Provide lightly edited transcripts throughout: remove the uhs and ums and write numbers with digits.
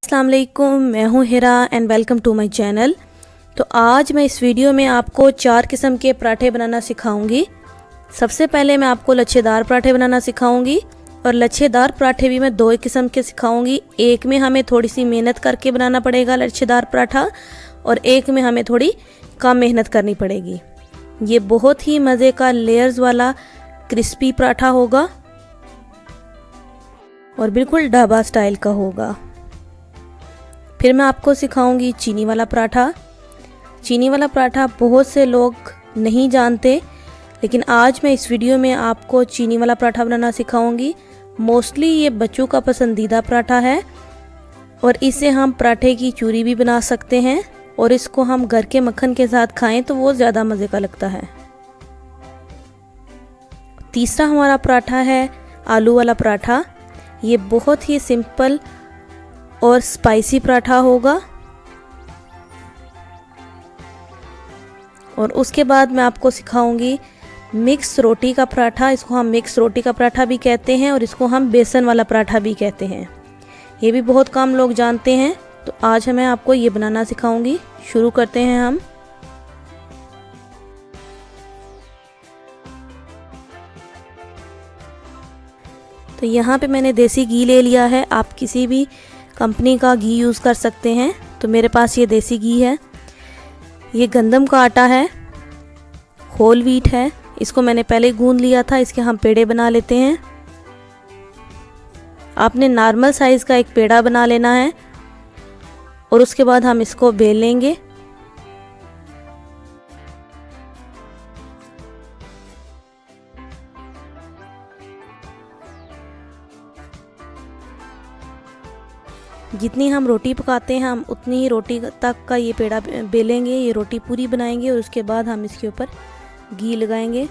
अस्सलाम वालेकुम, मैं हूँ Hira and welcome to my channel. तो आज मैं इस वीडियो में आपको 4 किस्म के पराठे बनाना सिखाऊंगी। सबसे पहले मैं आपको लच्छेदार पराठे बनाना सिखाऊंगी और लच्छेदार पराठे भी मैं 2 किस्म के सिखाऊंगी। एक में हमें थोड़ी सी मेहनत करके बनाना पड़ेगा लच्छेदार पराठा और एक में हमें थोड़ी कम मेहनत करनी पड़ेगी। ये बहुत ही मज़े का लेयर्स वाला क्रिस्पी पराठा होगा और बिल्कुल ढाबा स्टाइल का होगा। फिर मैं आपको सिखाऊंगी चीनी वाला पराठा। चीनी वाला पराठा बहुत से लोग नहीं जानते, लेकिन आज मैं इस वीडियो में आपको चीनी वाला पराठा बनाना सिखाऊंगी। मोस्टली ये बच्चों का पसंदीदा पराठा है और इससे हम पराठे की चूरी भी बना सकते हैं और इसको हम घर के मक्खन के साथ खाएं तो वो ज़्यादा मज़े का लगता है। तीसरा हमारा पराठा है आलू वाला पराठा। ये बहुत ही सिंपल और स्पाइसी पराठा होगा। और उसके बाद मैं आपको सिखाऊंगी मिक्स रोटी का पराठा। इसको हम मिक्स रोटी का पराठा भी कहते हैं और इसको हम बेसन वाला पराठा भी कहते हैं। ये भी बहुत कम लोग जानते हैं, तो आज मैं आपको ये बनाना सिखाऊंगी। शुरू करते हैं हम। तो यहाँ पे मैंने देसी घी ले लिया है। आप किसी भी कंपनी का घी यूज़ कर सकते हैं। तो मेरे पास ये देसी घी है। ये गंदम का आटा है, होल व्हीट है। इसको मैंने पहले गूंद लिया था। इसके हम पेड़े बना लेते हैं। आपने नॉर्मल साइज़ का एक पेड़ा बना लेना है और उसके बाद हम इसको बेल लेंगे। जितनी हम रोटी पकाते हैं हम उतनी ही रोटी तक का ये पेड़ा बेलेंगे। ये रोटी पूरी बनाएंगे और उसके बाद हम इसके ऊपर घी लगाएंगे।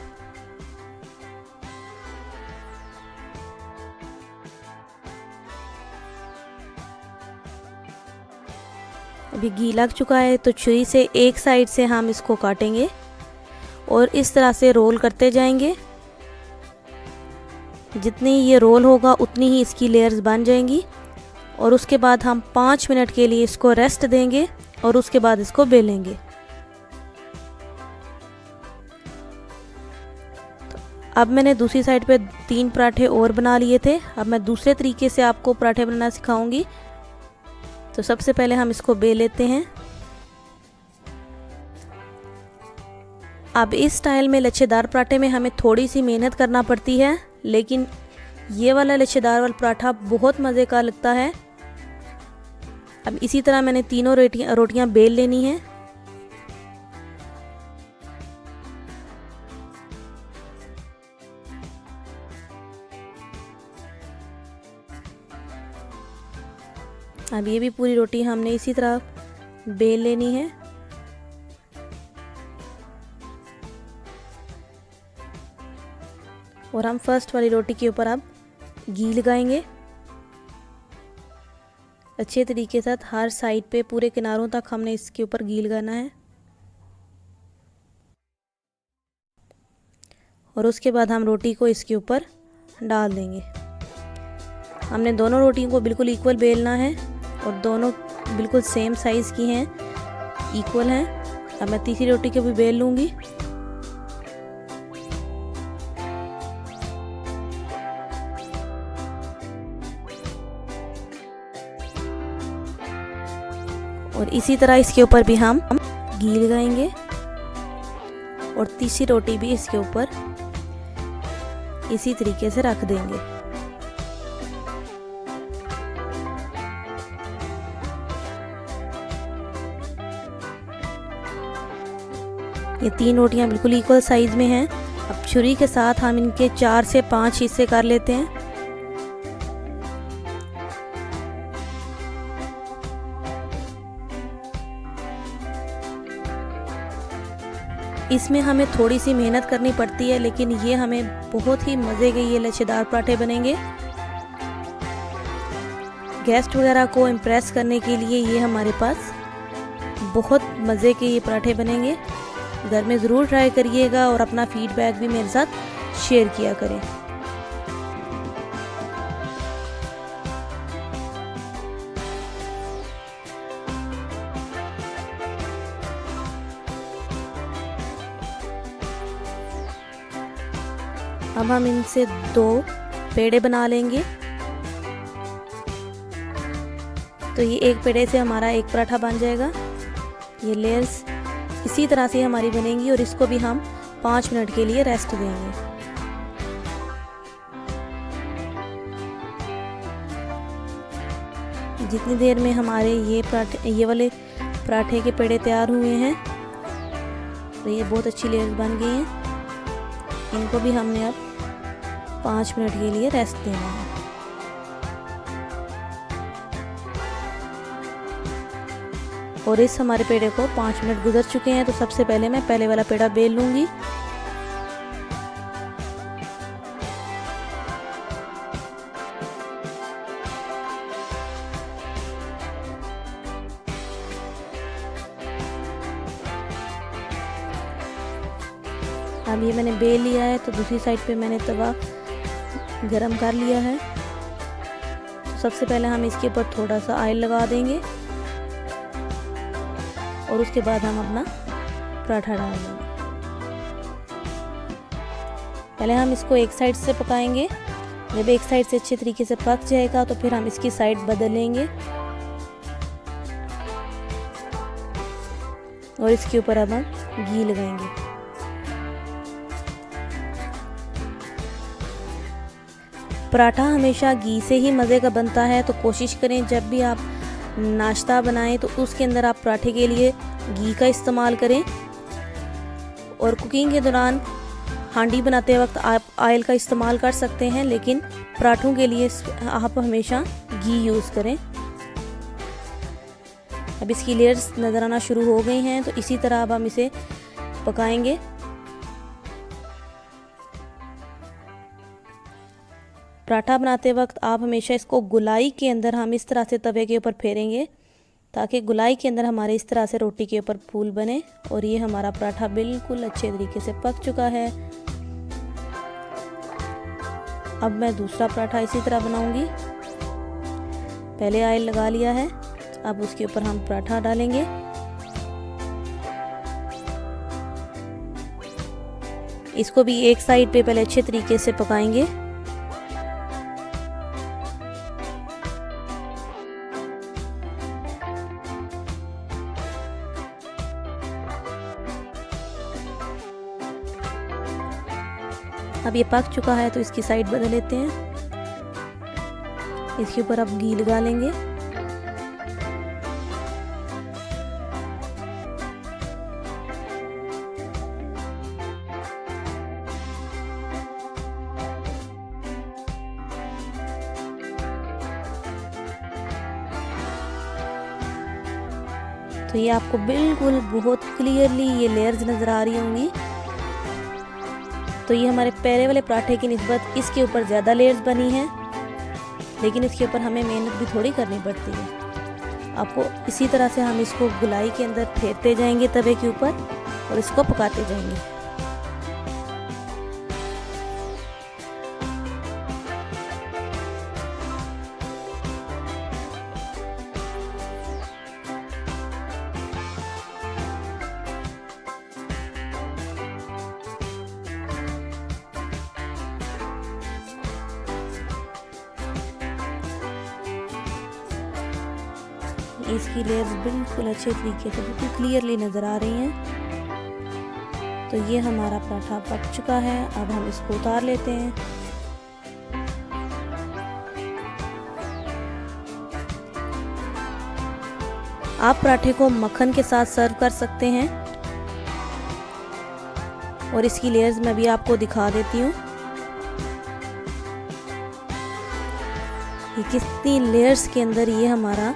अभी घी लग चुका है तो छुरी से एक साइड से हम इसको काटेंगे और इस तरह से रोल करते जाएंगे। जितनी ये रोल होगा उतनी ही इसकी लेयर्स बन जाएंगी और उसके बाद हम 5 मिनट के लिए इसको रेस्ट देंगे और उसके बाद इसको बेलेंगे। तो अब मैंने दूसरी साइड पे 3 पराठे और बना लिए थे। अब मैं दूसरे तरीके से आपको पराठे बनाना सिखाऊंगी। तो सबसे पहले हम इसको बेल लेते हैं। अब इस स्टाइल में लच्छेदार पराठे में हमें थोड़ी सी मेहनत करना पड़ती है, लेकिन ये वाला लच्छेदार वाला पराठा बहुत मज़े का लगता है। अब इसी तरह मैंने तीनों रोटियां बेल लेनी है। अब ये भी पूरी रोटी हमने इसी तरह बेल लेनी है। और हम फर्स्ट वाली रोटी के ऊपर अब घी लगाएंगे अच्छे तरीके से। हर साइड पे पूरे किनारों तक हमने इसके ऊपर घी लगाना है और उसके बाद हम रोटी को इसके ऊपर डाल देंगे। हमने दोनों रोटियों को बिल्कुल इक्वल बेलना है और दोनों बिल्कुल सेम साइज़ की हैं, इक्वल हैं। अब मैं तीसरी रोटी को भी बेल लूँगी। और इसी तरह इसके ऊपर भी हम घी लगाएंगे और तीसरी रोटी भी इसके ऊपर इसी तरीके से रख देंगे। ये 3 रोटियां बिल्कुल इक्वल साइज में हैं। अब छुरी के साथ हम इनके 4 से 5 हिस्से कर लेते हैं। इसमें हमें थोड़ी सी मेहनत करनी पड़ती है, लेकिन ये हमें बहुत ही मज़े के ये लच्छेदार पराठे बनेंगे। गेस्ट वगैरह को इम्प्रेस करने के लिए ये हमारे पास बहुत मज़े के ये पराठे बनेंगे। घर में ज़रूर ट्राई करिएगा और अपना फीडबैक भी मेरे साथ शेयर किया करें। अब हम इनसे 2 पेड़े बना लेंगे। तो ये एक पेड़े से हमारा एक पराठा बन जाएगा। ये लेयर्स इसी तरह से हमारी बनेंगी और इसको भी हम 5 मिनट के लिए रेस्ट देंगे। जितनी देर में हमारे ये वाले पराठे के पेड़े तैयार हुए हैं, तो ये बहुत अच्छी लेयर्स बन गई हैं। इनको भी हमने अब 5 मिनट के लिए रेस्ट देना है। और इस हमारे पेड़े को 5 मिनट गुजर चुके हैं। तो सबसे पहले मैं पहले वाला पेड़ा बेल लूँगी। अब ये मैंने बेल लिया है, तो दूसरी साइड पे मैंने तवा गरम कर लिया है। तो सबसे पहले हम इसके ऊपर थोड़ा सा ऑयल लगा देंगे और उसके बाद हम अपना पराठा डाल देंगे। पहले हम इसको एक साइड से पकाएंगे। जब एक साइड से अच्छे तरीके से पक जाएगा तो फिर हम इसकी साइड बदलेंगे और इसके ऊपर अब हम घी लगाएंगे। पराठा हमेशा घी से ही मज़े का बनता है, तो कोशिश करें जब भी आप नाश्ता बनाएं तो उसके अंदर आप पराठे के लिए घी का इस्तेमाल करें। और कुकिंग के दौरान हांडी बनाते वक्त आप ऑयल का इस्तेमाल कर सकते हैं, लेकिन पराठों के लिए आप हमेशा घी यूज़ करें। अब इसकी लेयर्स नज़र आना शुरू हो गई हैं, तो इसी तरह अब हम इसे पकाएंगे। पराठा बनाते वक्त आप हमेशा इसको गोलाई के अंदर हम इस तरह से तवे के ऊपर फेरेंगे, ताकि गोलाई के अंदर हमारे इस तरह से रोटी के ऊपर फूल बने। और ये हमारा पराठा बिल्कुल अच्छे तरीके से पक चुका है। अब मैं दूसरा पराठा इसी तरह बनाऊंगी। पहले ऑयल लगा लिया है, अब उसके ऊपर हम पराठा डालेंगे। इसको भी एक साइड पे पहले अच्छे तरीके से पकाएंगे। अब ये पक चुका है, तो इसकी साइड बदल लेते हैं। इसके ऊपर अब घी लगा लेंगे। तो ये आपको बिल्कुल बहुत क्लियरली ये लेयर्स नज़र आ रही होंगी। तो ये हमारे पहले वाले पराठे की निस्बत इसके ऊपर ज़्यादा लेयर्स बनी हैं, लेकिन इसके ऊपर हमें मेहनत भी थोड़ी करनी पड़ती है। आपको इसी तरह से हम इसको गोलाई के अंदर फेरते जाएंगे तवे के ऊपर और इसको पकाते जाएंगे। इसकी लेयर्स बिल्कुल अच्छे तरीके से बिल्कुल क्लियरली नज़र आ रही हैं। तो ये हमारा पराठा पक चुका है। अब हम इसको उतार लेते हैं। आप पराठे को मक्खन के साथ सर्व कर सकते हैं। और इसकी लेयर्स मैं भी आपको दिखा देती हूँ। ये कितनी लेयर्स के अंदर ये हमारा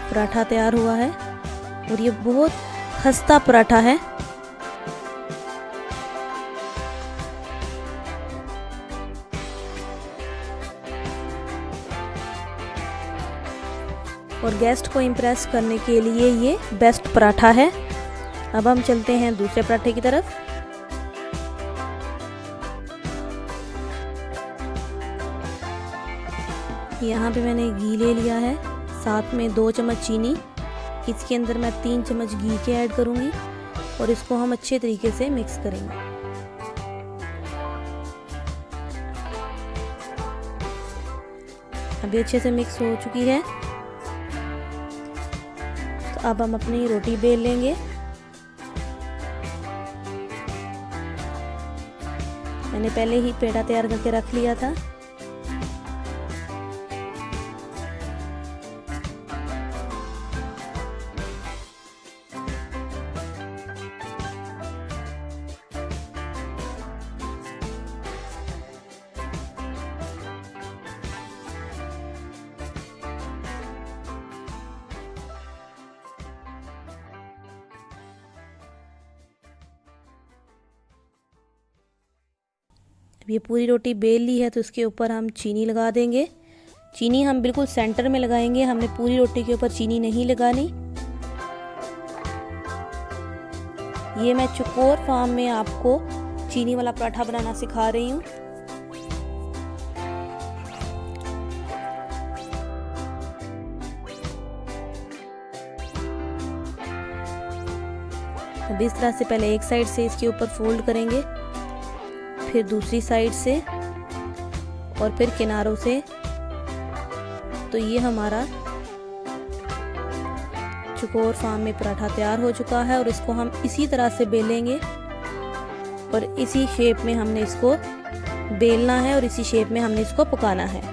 पराठा तैयार हुआ है और ये बहुत खस्ता पराठा है। और गेस्ट को इम्प्रेस करने के लिए ये बेस्ट पराठा है। अब हम चलते हैं दूसरे पराठे की तरफ। यहाँ पे मैंने घी ले लिया है, साथ में 2 चम्मच चीनी। इसके अंदर मैं 3 चम्मच घी के ऐड करूँगी और इसको हम अच्छे तरीके से मिक्स करेंगे। भी अच्छे से मिक्स हो चुकी है। तो अब हम अपनी रोटी बेल लेंगे। मैंने पहले ही पेड़ा तैयार करके रख लिया था। अब ये पूरी रोटी बेल ली है तो इसके ऊपर हम चीनी लगा देंगे। चीनी हम बिल्कुल सेंटर में लगाएंगे, हमने पूरी रोटी के ऊपर चीनी नहीं लगानी। ये मैं चौकोर फॉर्म में आपको चीनी वाला पराठा बनाना सिखा रही हूँ। अब इस तरह से पहले एक साइड से इसके ऊपर फोल्ड करेंगे, फिर दूसरी साइड से और फिर किनारों से। तो ये हमारा चौकोर फॉर्म में पराठा तैयार हो चुका है और इसको हम इसी तरह से बेलेंगे और इसी शेप में हमने इसको बेलना है और इसी शेप में हमने इसको पकाना है।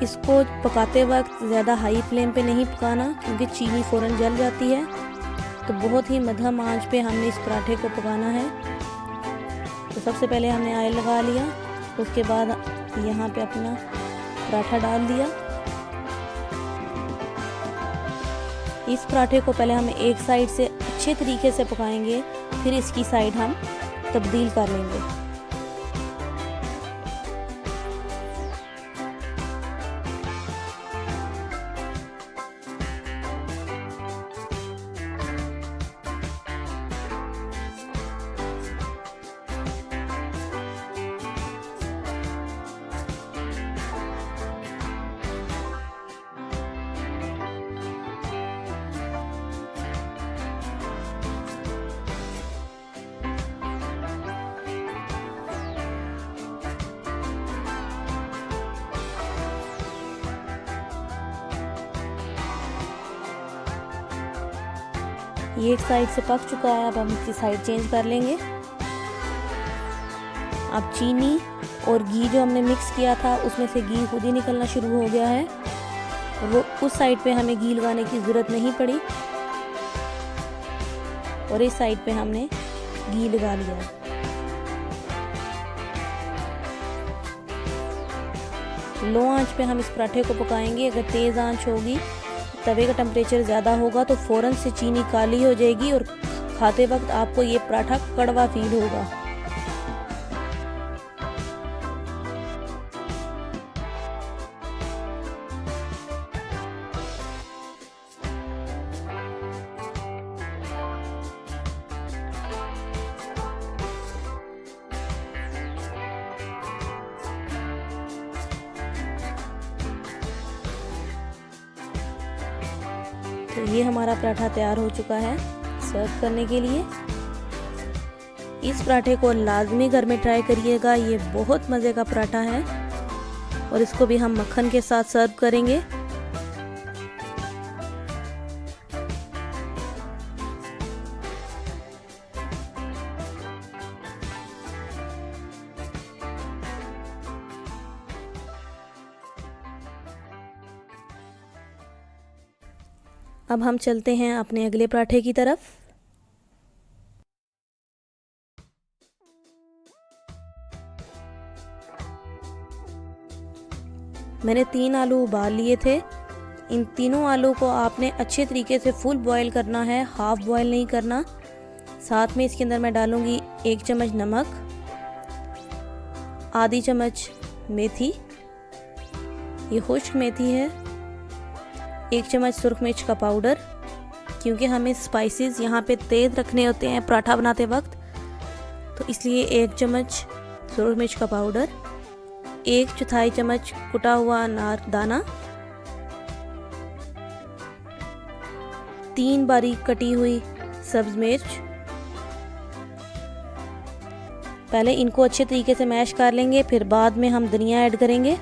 इसको पकाते वक्त ज़्यादा हाई फ्लेम पे नहीं पकाना क्योंकि चीनी फ़ौरन जल जाती है। तो बहुत ही मध्यम आंच पे हमने इस पराठे को पकाना है। तो सबसे पहले हमने ऑयल लगा लिया, उसके बाद यहाँ पे अपना पराठा डाल दिया। इस पराठे को पहले हम एक साइड से अच्छे तरीके से पकाएंगे, फिर इसकी साइड हम तब्दील कर लेंगे। ये एक साइड से पक चुका है, अब हम इसकी साइड चेंज कर लेंगे। अब चीनी और घी जो हमने मिक्स किया था उसमें से घी खुद ही निकलना शुरू हो गया है। वो उस साइड पे हमें घी लगाने की ज़रूरत नहीं पड़ी और इस साइड पे हमने घी लगा लिया। लो आंच पे हम इस पराठे को पकाएंगे। अगर तेज़ आंच होगी, तवे का टेम्परेचर ज़्यादा होगा तो फ़ौरन से चीनी काली हो जाएगी और खाते वक्त आपको ये पराठा कड़वा फील होगा। तो ये हमारा पराठा तैयार हो चुका है सर्व करने के लिए। इस पराठे को लाजमी घर में ट्राई करिएगा, ये बहुत मज़े का पराठा है और इसको भी हम मक्खन के साथ सर्व करेंगे। अब हम चलते हैं अपने अगले पराठे की तरफ। मैंने 3 आलू उबाल लिए थे। इन तीनों आलू को आपने अच्छे तरीके से फुल बॉईल करना है, हाफ बॉईल नहीं करना। साथ में इसके अंदर मैं डालूंगी 1 चम्मच नमक, आधी चम्मच मेथी, ये खुश्क मेथी है, 1 चम्मच सुरख मिर्च का पाउडर, क्योंकि हमें स्पाइसेस यहाँ पे तेज़ रखने होते हैं पराठा बनाते वक्त, तो इसलिए 1 चम्मच सुरख मिर्च का पाउडर, 1/4 चम्मच कुटा हुआ अनार दाना, 3 बारीक कटी हुई सब्ज मिर्च। पहले इनको अच्छे तरीके से मैश कर लेंगे, फिर बाद में हम धनिया ऐड करेंगे।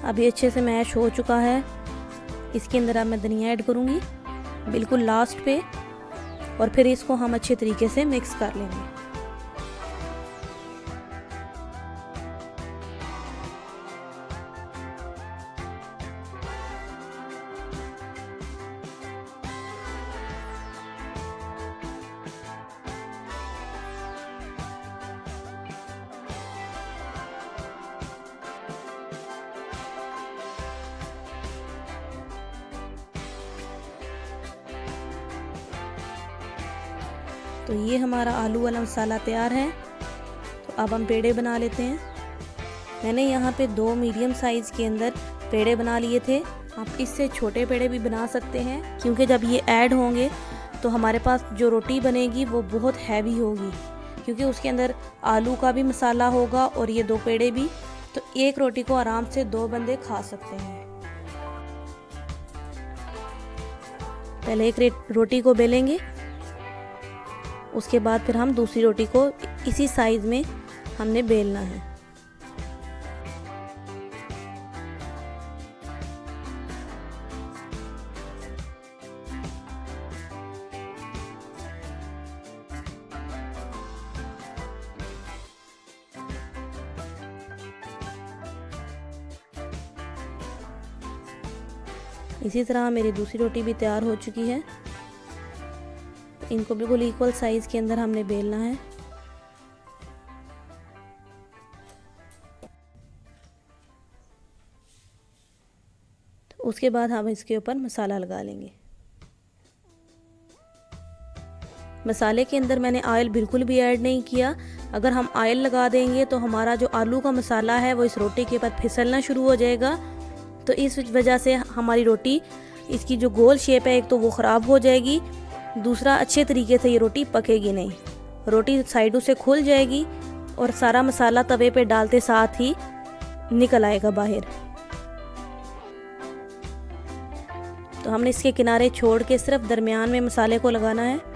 अभी अच्छे से मैश हो चुका है। इसके अंदर अब मैं धनिया ऐड करूँगी बिल्कुल लास्ट पे, और फिर इसको हम अच्छे तरीके से मिक्स कर लेंगे। तो ये हमारा आलू वाला मसाला तैयार है। तो अब हम पेड़े बना लेते हैं। मैंने यहाँ पे 2 मीडियम साइज़ के अंदर पेड़े बना लिए थे। आप इससे छोटे पेड़े भी बना सकते हैं, क्योंकि जब ये ऐड होंगे तो हमारे पास जो रोटी बनेगी वो बहुत हैवी होगी, क्योंकि उसके अंदर आलू का भी मसाला होगा और ये 2 पेड़े भी। तो एक रोटी को आराम से 2 बंदे खा सकते हैं। पहले एक रोटी को बेलेंगे, उसके बाद फिर हम दूसरी रोटी को इसी साइज में हमने बेलना है। इसी तरह मेरी दूसरी रोटी भी तैयार हो चुकी है। इनको बिल्कुल इक्वल साइज के अंदर हमने बेलना है। तो उसके बाद हम इसके ऊपर मसाला लगा लेंगे। मसाले के अंदर मैंने ऑयल बिल्कुल भी ऐड नहीं किया। अगर हम ऑयल लगा देंगे तो हमारा जो आलू का मसाला है वो इस रोटी के ऊपर फिसलना शुरू हो जाएगा। तो इस वजह से हमारी रोटी, इसकी जो गोल शेप है, एक तो वो ख़राब हो जाएगी, दूसरा अच्छे तरीके से ये रोटी पकेगी नहीं। रोटी साइडों से खुल जाएगी और सारा मसाला तवे पे डालते साथ ही निकल आएगा बाहर। तो हमने इसके किनारे छोड़ के सिर्फ दरमियान में मसाले को लगाना है।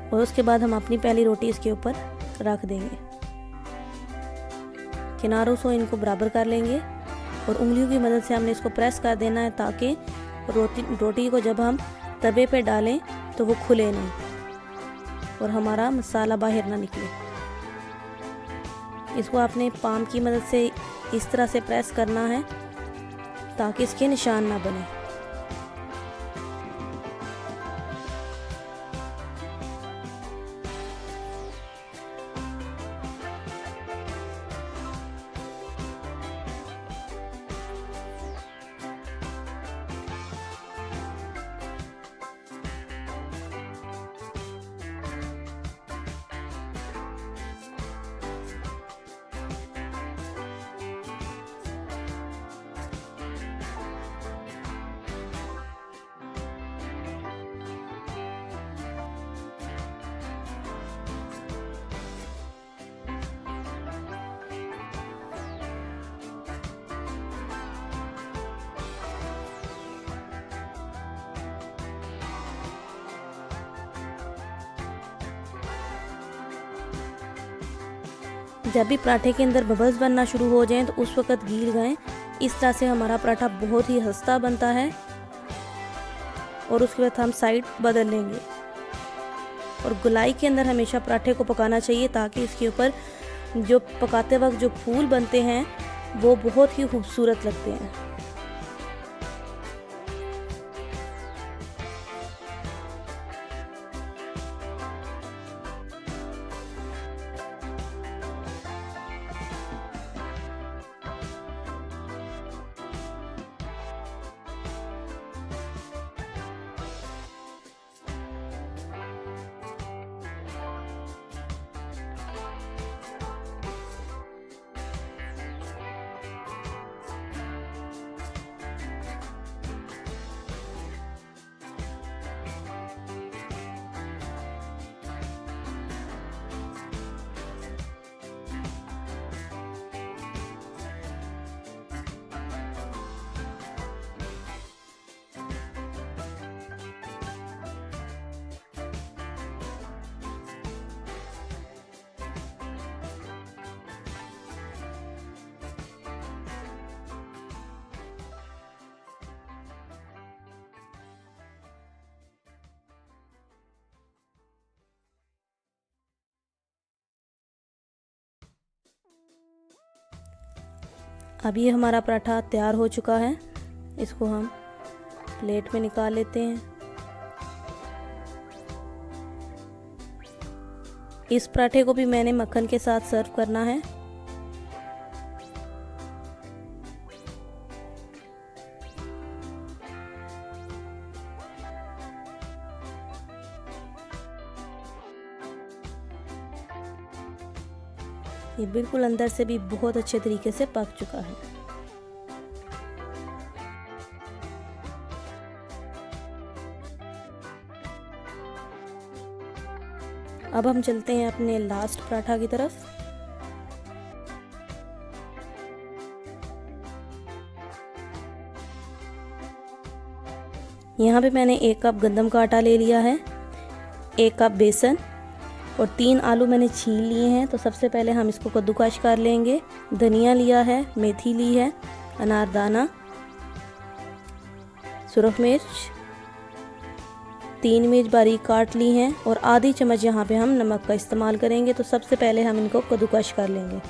और उसके बाद हम अपनी पहली रोटी इसके ऊपर रख देंगे। किनारों से इनको बराबर कर लेंगे और उंगलियों की मदद से हमने इसको प्रेस कर देना है, ताकि रोटी को जब हम तवे पे डालें तो वो खुले नहीं और हमारा मसाला बाहर ना निकले। इसको आपने पाम की मदद से इस तरह से प्रेस करना है ताकि इसके निशान ना बने। जब भी पराठे के अंदर बबल्स बनना शुरू हो जाएं तो उस वक्त गील गए। इस तरह से हमारा पराठा बहुत ही खस्ता बनता है। और उसके बाद हम साइड बदल लेंगे। और गोलाई के अंदर हमेशा पराठे को पकाना चाहिए ताकि इसके ऊपर जो पकाते वक्त जो फूल बनते हैं वो बहुत ही खूबसूरत लगते हैं। अब ये हमारा पराठा तैयार हो चुका है। इसको हम प्लेट में निकाल लेते हैं। इस पराठे को भी मैंने मक्खन के साथ सर्व करना है। ये बिल्कुल अंदर से भी बहुत अच्छे तरीके से पक चुका है। अब हम चलते हैं अपने लास्ट पराठा की तरफ। यहाँ पे मैंने 1 कप गंदम का आटा ले लिया है, 1 कप बेसन और 3 आलू मैंने छील लिए हैं। तो सबसे पहले हम इसको कद्दूकस कर लेंगे। धनिया लिया है, मेथी ली है, अनारदाना, सुरख मिर्च, 3 मिर्च बारीक काट ली हैं और आधी चम्मच यहाँ पे हम नमक का इस्तेमाल करेंगे। तो सबसे पहले हम इनको कद्दूकस कर लेंगे।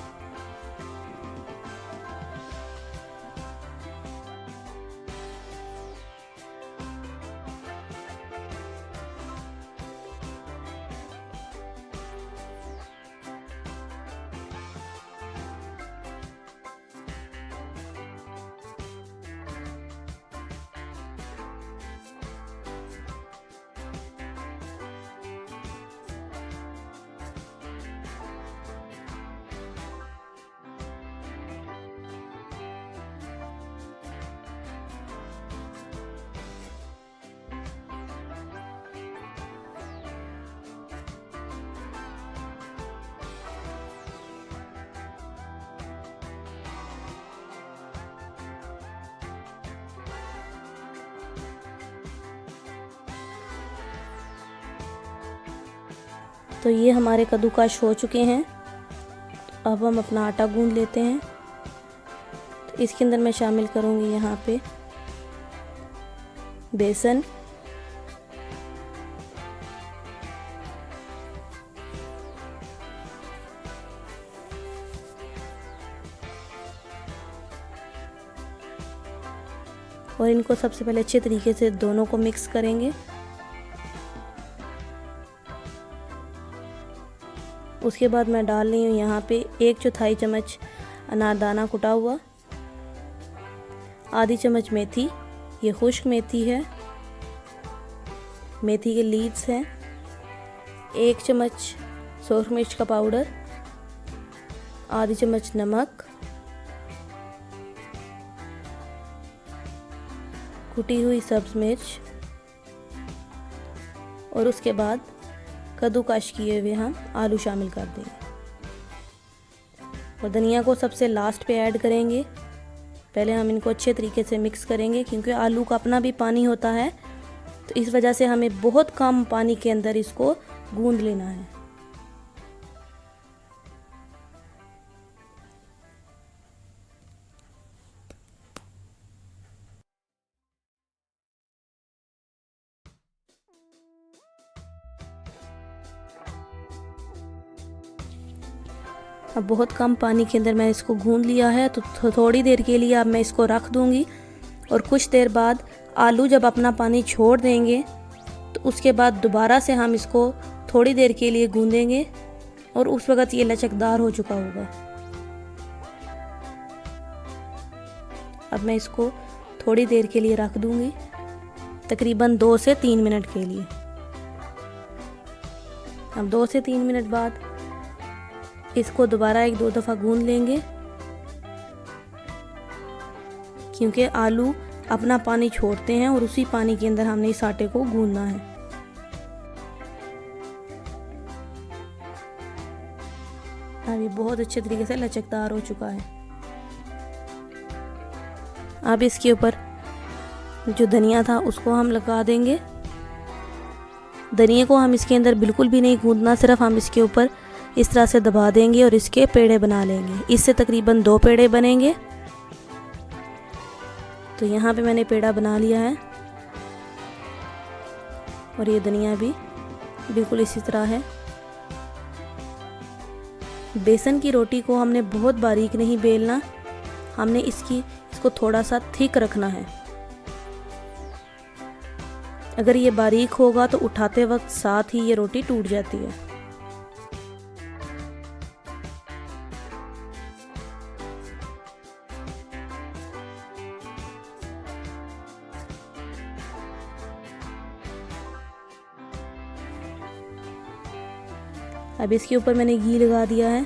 तो ये हमारे कद्दूकस हो चुके हैं। तो अब हम अपना आटा गूंद लेते हैं। तो इसके अंदर मैं शामिल करूँगी यहाँ पे बेसन, और इनको सबसे पहले अच्छे तरीके से दोनों को मिक्स करेंगे। उसके बाद मैं डाल रही हूँ यहाँ पे 1/4 चम्मच अनारदाना कुटा हुआ, आधी चम्मच मेथी, ये खुश्क मेथी है, मेथी के लीव्स हैं, 1 चम्मच सूरख मिर्च का पाउडर, आधी चम्मच नमक, कुटी हुई सब्ज मिर्च और उसके बाद कद्दूकस किए हुए हम आलू शामिल कर देंगे। और धनिया को सबसे लास्ट पे ऐड करेंगे। पहले हम इनको अच्छे तरीके से मिक्स करेंगे क्योंकि आलू का अपना भी पानी होता है, तो इस वजह से हमें बहुत कम पानी के अंदर इसको गूंद लेना है। अब बहुत कम पानी के अंदर मैंने इसको गूंद लिया है। तो थोड़ी देर के लिए अब मैं इसको रख दूँगी और कुछ देर बाद आलू जब अपना पानी छोड़ देंगे तो उसके बाद दोबारा से हम इसको थोड़ी देर के लिए गूंदेंगे और उस वक़्त ये लचकदार हो चुका होगा। अब मैं इसको थोड़ी देर के लिए रख दूँगी, तकरीबन 2 से 3 मिनट के लिए। अब 2 से 3 मिनट बाद इसको दोबारा 1-2 दफ़ा गूंद लेंगे, क्योंकि आलू अपना पानी छोड़ते हैं और उसी पानी के अंदर हमने इस आटे को गूंदना है। अब ये बहुत अच्छे तरीके से लचकदार हो चुका है। अब इसके ऊपर जो धनिया था उसको हम लगा देंगे। धनिया को हम इसके अंदर बिल्कुल भी नहीं गूंदना, सिर्फ हम इसके ऊपर इस तरह से दबा देंगे और इसके पेड़े बना लेंगे। इससे तकरीबन 2 पेड़े बनेंगे। तो यहाँ पे मैंने पेड़ा बना लिया है और ये धनिया भी बिल्कुल इसी तरह है। बेसन की रोटी को हमने बहुत बारीक नहीं बेलना, हमने इसको थोड़ा सा थिक रखना है। अगर ये बारीक होगा तो उठाते वक्त साथ ही ये रोटी टूट जाती है। अब इसके ऊपर मैंने घी लगा दिया है,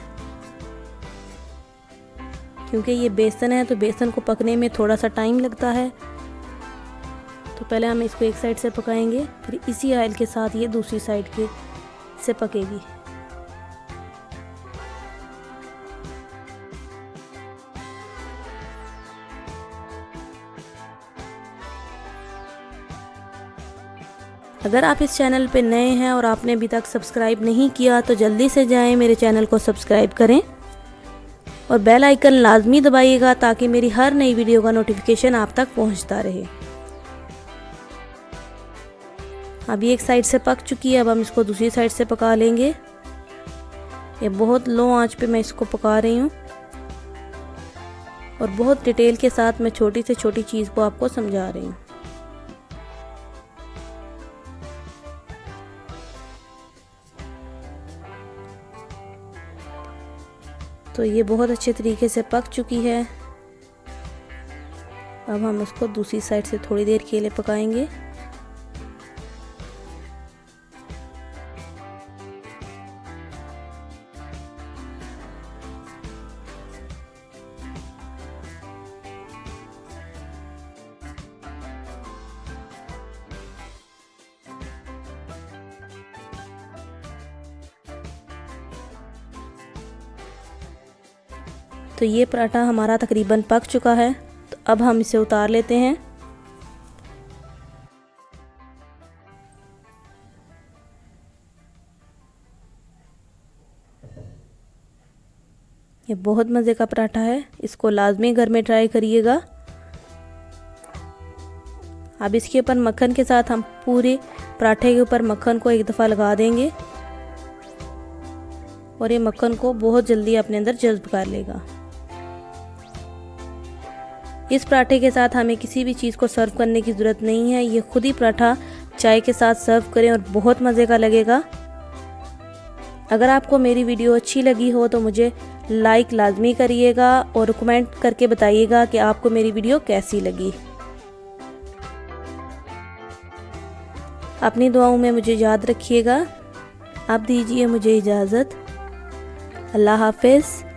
क्योंकि ये बेसन है तो बेसन को पकने में थोड़ा सा टाइम लगता है। तो पहले हम इसको एक साइड से पकाएंगे, फिर इसी ऑयल के साथ ये दूसरी साइड के से पकेगी। अगर आप इस चैनल पे नए हैं और आपने अभी तक सब्सक्राइब नहीं किया तो जल्दी से जाएं, मेरे चैनल को सब्सक्राइब करें और बेल आइकन लाजमी दबाइएगा ताकि मेरी हर नई वीडियो का नोटिफिकेशन आप तक पहुंचता रहे। अभी एक साइड से पक चुकी है, अब हम इसको दूसरी साइड से पका लेंगे। ये बहुत लो आंच पे मैं इसको पका रही हूँ और बहुत डिटेल के साथ मैं छोटी से छोटी चीज़ को आपको समझा रही हूँ। तो ये बहुत अच्छे तरीके से पक चुकी है। अब हम इसको दूसरी साइड से थोड़ी देर के लिए पकाएंगे। तो ये पराठा हमारा तकरीबन पक चुका है। तो अब हम इसे उतार लेते हैं। ये बहुत मज़े का पराठा है, इसको लाजमी घर में ट्राई करिएगा। अब इसके ऊपर मक्खन के साथ हम पूरे पराठे के ऊपर मक्खन को एक दफ़ा लगा देंगे और ये मक्खन को बहुत जल्दी अपने अंदर जज्ब कर लेगा। इस पराठे के साथ हमें किसी भी चीज़ को सर्व करने की ज़रूरत नहीं है, ये खुद ही पराठा चाय के साथ सर्व करें और बहुत मज़े का लगेगा। अगर आपको मेरी वीडियो अच्छी लगी हो तो मुझे लाइक लाजमी करिएगा और कमेंट करके बताइएगा कि आपको मेरी वीडियो कैसी लगी। अपनी दुआओं में मुझे याद रखिएगा। अब दीजिए मुझे इजाज़त। अल्लाह हाफ़िज़।